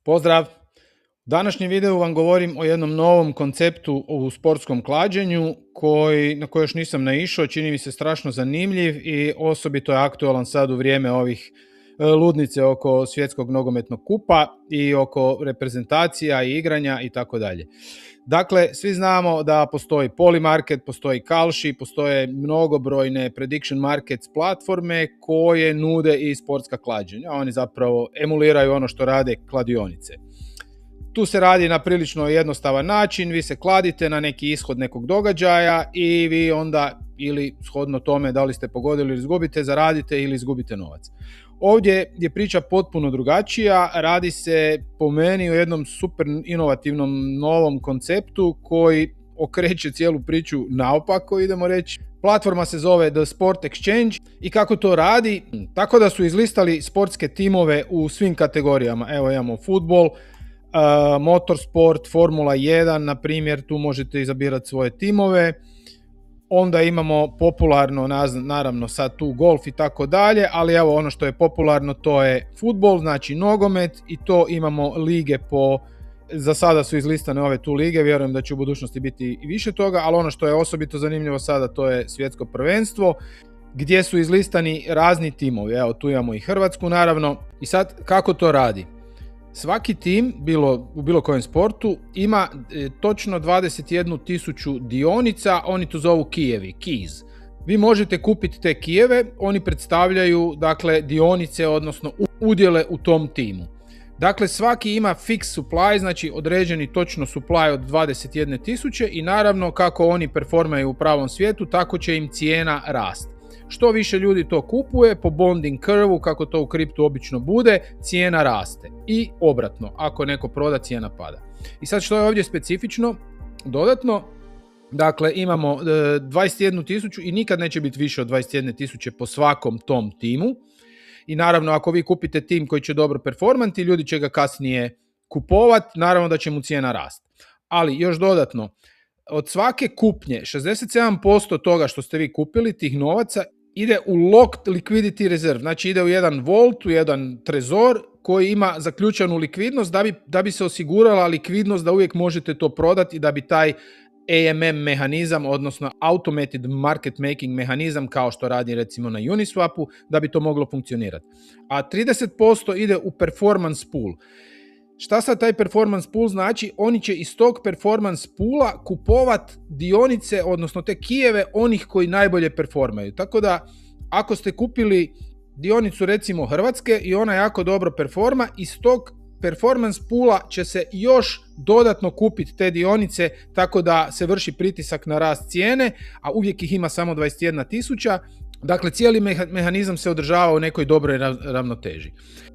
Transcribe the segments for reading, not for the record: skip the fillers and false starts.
Pozdrav! U današnjem videu vam govorim o jednom novom konceptu u sportskom klađenju na koji još nisam naišao, čini mi se strašno zanimljiv i osobito je aktualan sad u vrijeme ovih ludnice oko svjetskog nogometnog kupa i oko reprezentacija i igranja i tako dalje. Dakle, svi znamo da postoji Polymarket, postoji Kalshi, postoje mnogobrojne prediction markets platforme koje nude i sportska klađenja. Oni zapravo emuliraju ono što rade kladionice. Tu se radi na prilično jednostavan način, vi se kladite na neki ishod nekog događaja i vi onda ili shodno tome da li ste pogodili ili izgubite, zaradite ili izgubite novac. Ovdje je priča potpuno drugačija, radi se po meni o jednom super inovativnom novom konceptu koji okreće cijelu priču naopako, idemo reći. Platforma se zove The Sport Exchange i kako to radi? Tako da su izlistali sportske timove u svim kategorijama. Evo imamo fudbal, motorsport, Formula 1, na primjer, tu možete izabirati svoje timove. Onda imamo popularno, naravno sad tu golf i tako dalje, ali evo ono što je popularno to je fudbal, znači nogomet, i to imamo lige za sada su izlistane ove tu lige, vjerujem da će u budućnosti biti i više toga, ali ono što je osobito zanimljivo sada to je svjetsko prvenstvo gdje su izlistani razni timovi. Evo tu imamo i Hrvatsku naravno. I sad kako to radi? Svaki tim, u bilo kojem sportu, ima točno 21.000 dionica, oni to zovu kijevi, keys. Vi možete kupiti te kijeve, oni predstavljaju dakle dionice, odnosno udjele u tom timu. Dakle, svaki ima fix supply, znači određeni točno supply od 21.000 i naravno kako oni performaju u pravom svijetu, tako će im cijena rasti. Što više ljudi to kupuje, po bonding curve-u, kako to u kriptu obično bude, cijena raste. I obratno, ako neko proda, cijena pada. I sad što je ovdje specifično? Dodatno, dakle imamo 21.000 i nikad neće biti više od 21.000 po svakom tom timu. I naravno, ako vi kupite tim koji će dobro performanti, ljudi će ga kasnije kupovati, naravno da će mu cijena rasti. Ali još dodatno, od svake kupnje, 67% toga što ste vi kupili, tih novaca, ide u locked liquidity reserve, znači ide u jedan vault, u jedan trezor koji ima zaključanu likvidnost da bi se osigurala likvidnost da uvijek možete to prodati i da bi taj AMM mehanizam, odnosno automated market making mehanizam, kao što radi recimo na Uniswapu, da bi to moglo funkcionirati. A 30% ide u performance pool. Šta sad taj performance pool znači? Oni će iz tog performance poola kupovat dionice, odnosno te kijeve onih koji najbolje performaju. Tako da ako ste kupili dionicu recimo Hrvatske i ona jako dobro performa, iz tog performance poola će se još dodatno kupiti te dionice, tako da se vrši pritisak na rast cijene, a uvijek ih ima samo 21.000. Dakle, cijeli mehanizam se održava u nekoj dobroj ravnoteži.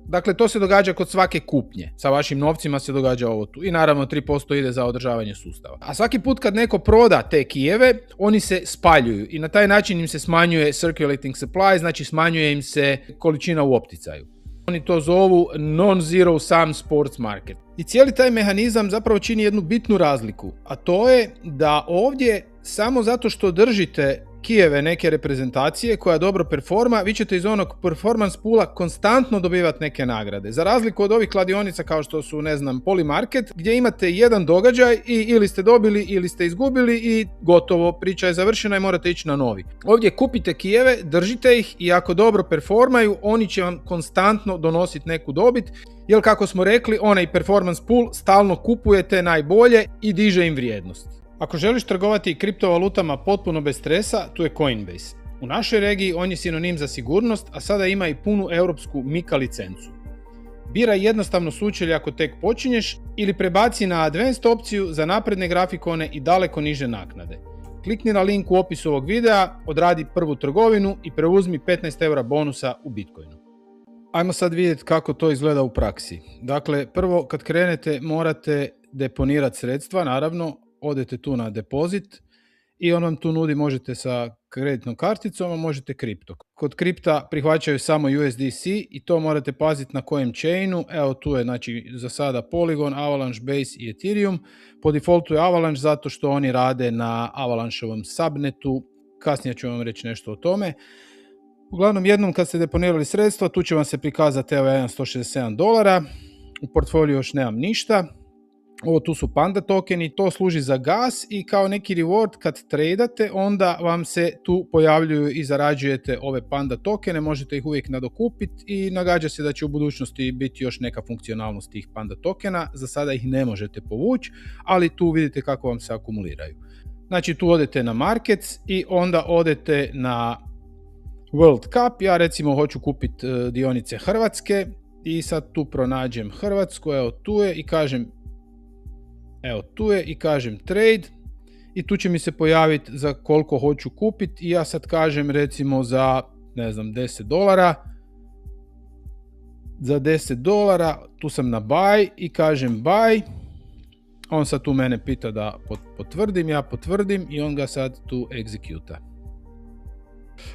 Dakle, to se događa kod svake kupnje. Sa vašim novcima se događa ovo tu. I naravno 3% ide za održavanje sustava. A svaki put kad neko proda te kijeve, oni se spaljuju i na taj način im se smanjuje circulating supply, znači smanjuje im se količina u opticaju. Oni to zovu non-zero sum sports market. I cijeli taj mehanizam zapravo čini jednu bitnu razliku, a to je da ovdje samo zato što držite kijeve neke reprezentacije koja dobro performa, vi ćete iz onog performance poola konstantno dobivati neke nagrade. Za razliku od ovih kladionica kao što su, Polymarket, gdje imate jedan događaj i ili ste dobili ili ste izgubili i gotovo, priča je završena i morate ići na novi. Ovdje kupite kijeve, držite ih i ako dobro performaju, oni će vam konstantno donositi neku dobit, jer kako smo rekli, onaj performance pool stalno kupujete najbolje i diže im vrijednost. Ako želiš trgovati kriptovalutama potpuno bez stresa, tu je Coinbase. U našoj regiji on je sinonim za sigurnost, a sada ima i punu europsku MiCA licencu. Biraj jednostavno sučelje ako tek počinješ ili prebaci na Advanced opciju za napredne grafikone i daleko niže naknade. Klikni na link u opisu ovog videa, odradi prvu trgovinu i preuzmi 15 € bonusa u Bitcoinu. Ajmo sad vidjeti kako to izgleda u praksi. Dakle, prvo kad krenete morate deponirati sredstva, naravno, odete tu na depozit i on vam tu nudi, možete sa kreditnom karticom, a možete kripto. Kod kripta prihvaćaju samo USDC i to morate paziti na kojem chainu. Evo tu je znači za sada Polygon, Avalanche, Base i Ethereum. Po defaultu je Avalanche zato što oni rade na Avalancheovom subnetu. Kasnije ću vam reći nešto o tome. Uglavnom, jednom kad ste deponirali sredstva, tu će vam se prikazati evo $167. u portfoliju još nemam ništa. Ovo tu su Panda tokeni, to služi za gas i kao neki reward kad tradate, onda vam se tu pojavljuju i zarađujete ove Panda tokene, možete ih uvijek nadokupiti i nagađa se da će u budućnosti biti još neka funkcionalnost tih Panda tokena. Za sada ih ne možete povući, ali tu vidite kako vam se akumuliraju. Znači tu odete na Markets i onda odete na World Cup. Ja recimo hoću kupiti dionice Hrvatske i sad tu pronađem Hrvatsku, evo tu je i kažem trade i tu će mi se pojaviti za koliko hoću kupiti i ja sad kažem recimo za $10. Za $10 tu sam na buy i kažem buy. On sad tu mene pita da potvrdim, ja potvrdim i on ga sad tu executa.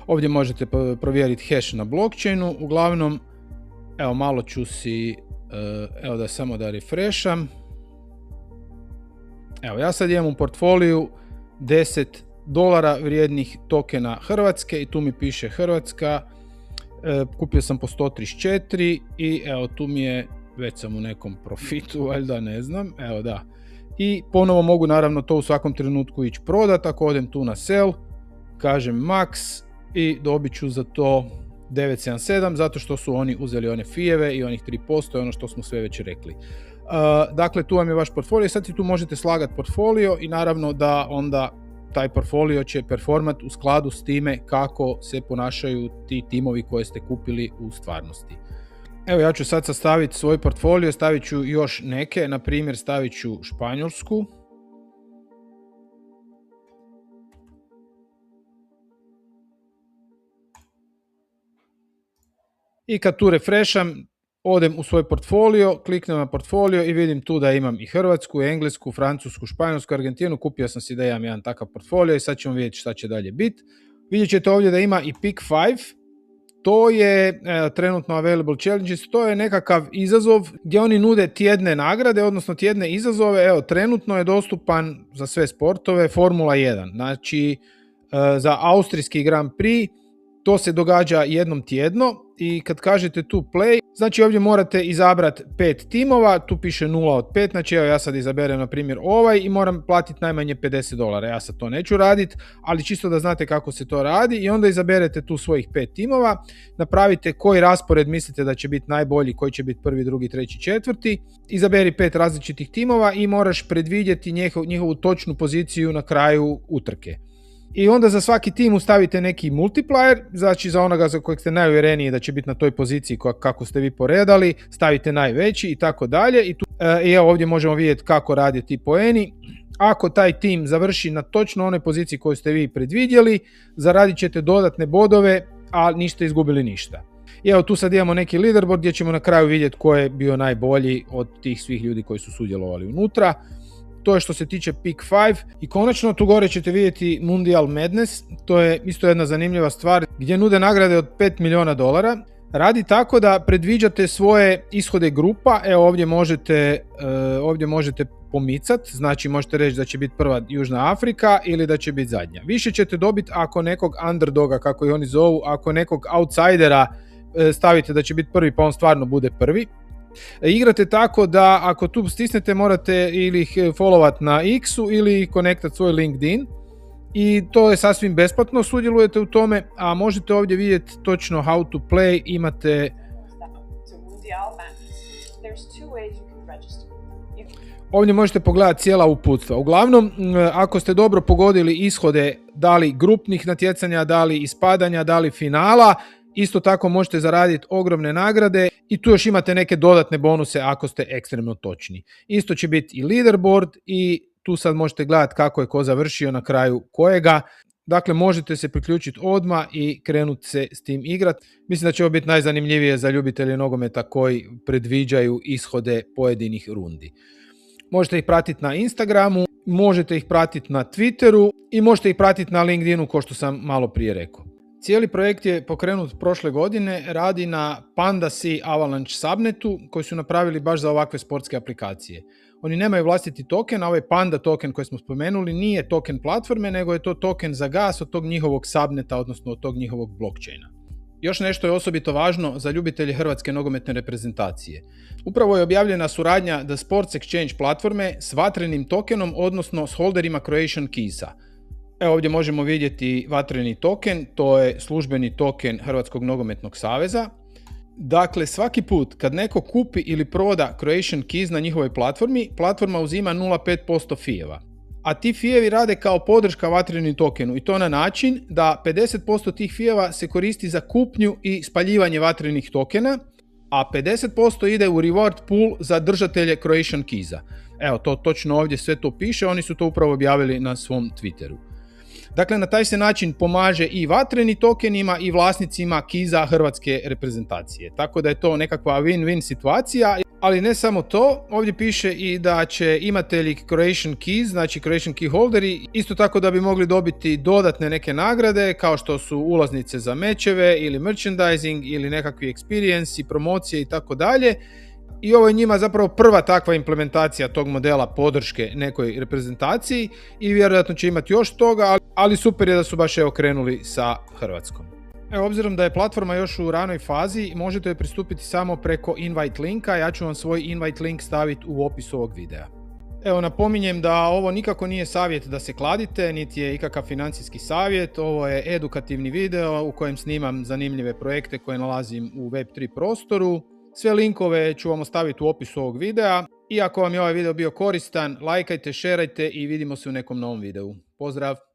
Ovdje možete provjeriti hash na blockchainu. Uglavnom, evo malo ću si, evo da samo da refresham. Evo ja sad imam u portfoliju $10 vrijednih tokena Hrvatske i tu mi piše Hrvatska. Kupio sam po 134 i evo tu mi je, već sam u nekom profitu, valjda ne znam, evo da. I ponovo mogu naravno to u svakom trenutku ići prodat, ako odem tu na sell, kažem max i dobit ću za to 977 zato što su oni uzeli one fijeve i onih 3% je ono što smo sve već rekli. Dakle, tu vam je vaš portfolio, sad si tu možete slagati portfolio i naravno da onda taj portfolio će performat u skladu s time kako se ponašaju ti timovi koje ste kupili u stvarnosti. Evo ja ću sad sastaviti svoj portfolio, stavit ću još neke, na primjer stavit ću Španjolsku. I kad tu refresham, odem u svoj portfolio, kliknem na portfolio i vidim tu da imam i Hrvatsku, Englesku, Francusku, Španjolsku, Argentinu. Kupio sam si da imam jedan takav portfolio i sad ćemo vidjeti šta će dalje biti. Vidjet ćete ovdje da ima i Pick 5. To je trenutno available challenges, to je nekakav izazov gdje oni nude tjedne nagrade, odnosno tjedne izazove. Evo, trenutno je dostupan za sve sportove Formula 1. Znači, za austrijski Grand Prix to se događa jednom tjedno i kad kažete tu play, znači ovdje morate izabrati 5 timova, tu piše 0 od 5, znači evo ja sad izaberem na primjer ovaj i moram platiti najmanje $50. Ja sad to neću raditi, ali čisto da znate kako se to radi i onda izaberete tu svojih 5 timova, napravite koji raspored mislite da će biti najbolji, koji će biti prvi, drugi, treći, četvrti, izaberi 5 različitih timova i moraš predvidjeti njihovu točnu poziciju na kraju utrke. I onda za svaki tim ustavite neki multiplier, znači za onoga za kojeg ste najuvjereniji da će biti na toj poziciji kako ste vi poredali, stavite najveći i tako dalje. I evo ovdje možemo vidjeti kako rade ti poeni. Ako taj tim završi na točno onoj poziciji koju ste vi predvidjeli, zaradit ćete dodatne bodove, a niste izgubili ništa. I evo tu sad imamo neki leaderboard gdje ćemo na kraju vidjeti ko je bio najbolji od tih svih ljudi koji su sudjelovali unutra. To je što se tiče Pick 5 i konačno tu gore ćete vidjeti Mundial Madness, to je isto jedna zanimljiva stvar gdje nude nagrade od $5 milijuna. Radi tako da predviđate svoje ishode grupa, evo ovdje možete pomicati, znači možete reći da će biti prva Južna Afrika ili da će biti zadnja. Više ćete dobiti ako nekog underdoga, kako ih oni zovu, ako nekog outsidera stavite da će biti prvi pa on stvarno bude prvi. Igrate tako da ako tu stisnete morate ili ih followat na X-u ili konektat svoj LinkedIn i to je sasvim besplatno, sudjelujete u tome, a možete ovdje vidjeti točno how to play, imate ovdje možete pogledati cijela uputstva. Uglavnom, ako ste dobro pogodili ishode da li grupnih natjecanja, da li ispadanja, da li finala, isto tako možete zaraditi ogromne nagrade i tu još imate neke dodatne bonuse ako ste ekstremno točni. Isto će biti i leaderboard i tu sad možete gledati kako je ko završio na kraju kojega. Dakle, možete se priključiti odmah i krenuti se s tim igrati. Mislim da će ovo biti najzanimljivije za ljubitelje nogometa koji predviđaju ishode pojedinih rundi. Možete ih pratiti na Instagramu, možete ih pratiti na Twitteru i možete ih pratiti na LinkedInu, kao što sam malo prije rekao. Cijeli projekt je pokrenut prošle godine, radi na Panda Sea Avalanche subnetu koji su napravili baš za ovakve sportske aplikacije. Oni nemaju vlastiti token, a ovaj Panda token koji smo spomenuli nije token platforme, nego je to token za gas od tog njihovog subneta, odnosno od tog njihovog blockchaina. Još nešto je osobito važno za ljubitelje hrvatske nogometne reprezentacije. Upravo je objavljena suradnja The Sports Exchange platforme s vatrenim tokenom, odnosno s holderima Croatian Keysa. Evo ovdje možemo vidjeti vatreni token, to je službeni token Hrvatskog nogometnog saveza. Dakle, svaki put kad neko kupi ili proda Croatian Keys na njihovoj platformi, platforma uzima 0,5% fijeva. A ti fijevi rade kao podrška vatrenim tokenu i to na način da 50% tih fijeva se koristi za kupnju i spaljivanje vatrenih tokena, a 50% ide u reward pool za držatelje Croatian Keysa. Evo, to točno ovdje sve to piše, oni su to upravo objavili na svom Twitteru. Dakle, na taj se način pomaže i vatreni tokenima i vlasnicima Keysa hrvatske reprezentacije. Tako da je to nekakva win-win situacija, ali ne samo to, ovdje piše i da će imatelji Croatian Keys, znači Croatian Key holderi, isto tako da bi mogli dobiti dodatne neke nagrade, kao što su ulaznice za mečeve ili merchandising ili nekakvi experience i promocije i tako dalje. I ovo je njima zapravo prva takva implementacija tog modela podrške nekoj reprezentaciji i vjerojatno će imati još toga, ali super je da su baš krenuli sa Hrvatskom. Evo, obzirom da je platforma još u ranoj fazi, možete joj pristupiti samo preko invite linka, ja ću vam svoj invite link staviti u opisu ovog videa. Evo, napominjem da ovo nikako nije savjet da se kladite, niti je ikakav financijski savjet, ovo je edukativni video u kojem snimam zanimljive projekte koje nalazim u Web3 prostoru. Sve linkove ću vam ostaviti u opisu ovog videa i ako vam je ovaj video bio koristan, lajkajte, šerajte i vidimo se u nekom novom videu. Pozdrav!